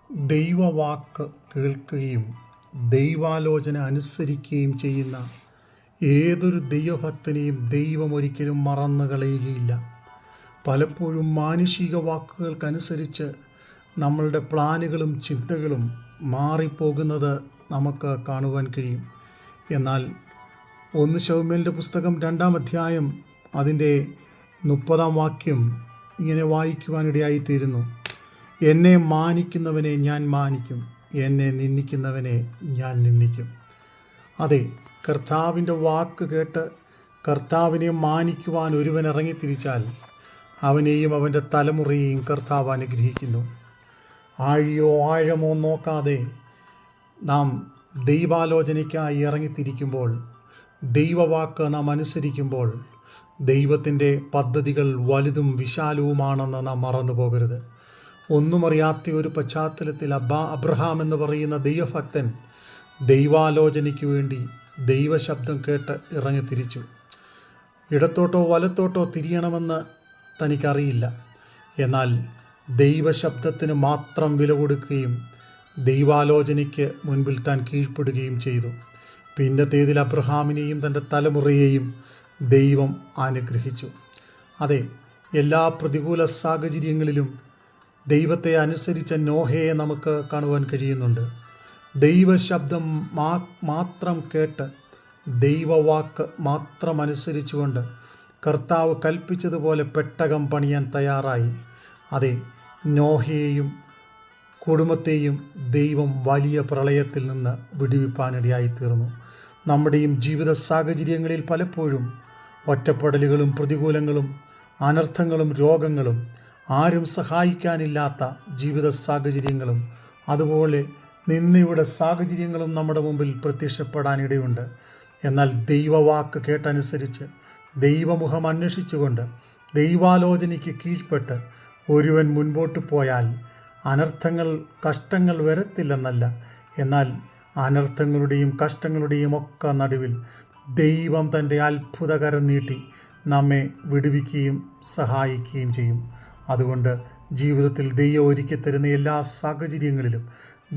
ദൈവവാക്ക് കേൾക്കുകയും ദൈവാലോചന അനുസരിക്കുകയും ചെയ്യുന്ന ഏതൊരു ദൈവഭക്തനെയും ദൈവം ഒരിക്കലും മറന്നു കളയുകയില്ല. പലപ്പോഴും മാനുഷിക വാക്കുകൾക്കനുസരിച്ച് നമ്മളുടെ പ്ലാനുകളും ചിന്തകളും മാറിപ്പോകുന്നത് നമുക്ക് കാണുവാൻ കഴിയും. എന്നാൽ 1 ശമൂവേലിൻ്റെ പുസ്തകം 2-ാം അധ്യായം അതിൻ്റെ 30-ാം വാക്യം ഇങ്ങനെ വായിക്കുവാനിടയായിത്തീരുന്നു. എന്നെ മാനിക്കുന്നവനെ ഞാൻ മാനിക്കും, എന്നെ നിന്ദിക്കുന്നവനെ ഞാൻ നിന്ദിക്കും. അതെ, കർത്താവിൻ്റെ വാക്ക് കേട്ട് കർത്താവിനെ മാനിക്കുവാൻ ഒരുവൻ ഇറങ്ങിത്തിരിച്ചാൽ അവനെയും അവൻ്റെ തലമുറയെയും കർത്താവ് അനുഗ്രഹിക്കുന്നു. ആഴിയോ ആഴമോ നോക്കാതെ നാം ദൈവാലോചനയ്ക്കായി ഇറങ്ങിത്തിരിക്കുമ്പോൾ, ദൈവവാക്ക് നാം അനുസരിക്കുമ്പോൾ ദൈവത്തിൻ്റെ പദ്ധതികൾ വലുതും വിശാലവുമാണെന്ന് നാം മറന്നു പോകരുത്. ഒന്നും അറിയാത്ത ഒരു പശ്ചാത്തലത്തിൽ അബ്രഹാം എന്ന് പറയുന്ന ദൈവഭക്തൻ ദൈവാലോചനയ്ക്ക് വേണ്ടി ദൈവശബ്ദം കേട്ട് ഇറങ്ങിത്തിരിച്ചു. ഇടത്തോട്ടോ വലത്തോട്ടോ തിരിയണമെന്ന് തനിക്കറിയില്ല. എന്നാൽ ദൈവശബ്ദത്തിന് മാത്രം വില കൊടുക്കുകയും ദൈവാലോചനയ്ക്ക് മുൻപിൽ താൻ കീഴ്പ്പെടുകയും ചെയ്തു. പിന്നത്തേതിൽ അബ്രഹാമിനെയും തൻ്റെ തലമുറയെയും ദൈവം അനുഗ്രഹിച്ചു. അതെ, എല്ലാ പ്രതികൂല സാഹചര്യങ്ങളിലും ദൈവത്തെ അനുസരിച്ച നോഹയെ നമുക്ക് കാണുവാൻ കഴിയുന്നുണ്ട്. ദൈവശബ്ദം മാത്രം കേട്ട് ദൈവവാക്ക് മാത്രം അനുസരിച്ചുകൊണ്ട് കർത്താവ് കൽപ്പിച്ചതുപോലെ പെട്ടകം പണിയാൻ തയ്യാറായി. അതെ, നോഹയെയും കുടുംബത്തെയും ദൈവം വലിയ പ്രളയത്തിൽ നിന്ന് വിടുവിപ്പാനിടയായിത്തീർന്നു. നമ്മുടെയും ജീവിത സാഹചര്യങ്ങളിൽ പലപ്പോഴും ഒറ്റപ്പെടലുകളും പ്രതികൂലങ്ങളും അനർത്ഥങ്ങളും രോഗങ്ങളും ആരും സഹായിക്കാനില്ലാത്ത ജീവിത സാഹചര്യങ്ങളും അതുപോലെ നിന്ദയുടെ സാഹചര്യങ്ങളും നമ്മുടെ മുമ്പിൽ പ്രത്യക്ഷപ്പെടാനിടയുണ്ട്. എന്നാൽ ദൈവവാക്ക് കേട്ടനുസരിച്ച് ദൈവമുഖം അന്വേഷിച്ചുകൊണ്ട് ദൈവാലോചനയ്ക്ക് കീഴ്പ്പെട്ട് ഒരുവൻ മുൻപോട്ട് പോയാൽ അനർത്ഥങ്ങൾ കഷ്ടങ്ങൾ വരത്തില്ലെന്നല്ല, എന്നാൽ അനർത്ഥങ്ങളുടെയും കഷ്ടങ്ങളുടെയും ഒക്കെ നടുവിൽ ദൈവം തൻ്റെ അത്ഭുതകരം നീട്ടി നമ്മെ വിടുവിക്കുകയും സഹായിക്കുകയും ചെയ്യും. അതുകൊണ്ട് ജീവിതത്തിൽ ദൈവം ഒരുക്കി തരുന്ന എല്ലാ സാഹചര്യങ്ങളിലും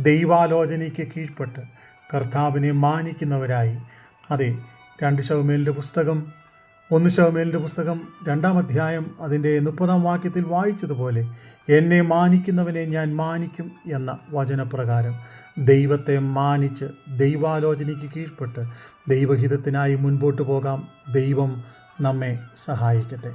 ദൈവാലോചനയ്ക്ക് കീഴ്പ്പെട്ട് കർത്താവിനെ മാനിക്കുന്നവരായി, അതെ, 1 ശമൂവേലിൻ്റെ പുസ്തകം 2-ാം അധ്യായം അതിൻ്റെ 30-ാം വാക്യത്തിൽ വായിച്ചതുപോലെ എന്നെ മാനിക്കുന്നവനെ ഞാൻ മാനിക്കും എന്ന വചനപ്രകാരം ദൈവത്തെ മാനിച്ച് ദൈവാലോചനയ്ക്ക് കീഴ്പ്പെട്ട് ദൈവഹിതത്തിനായി മുൻപോട്ട് പോകാം. ദൈവം നമ്മെ സഹായിക്കട്ടെ.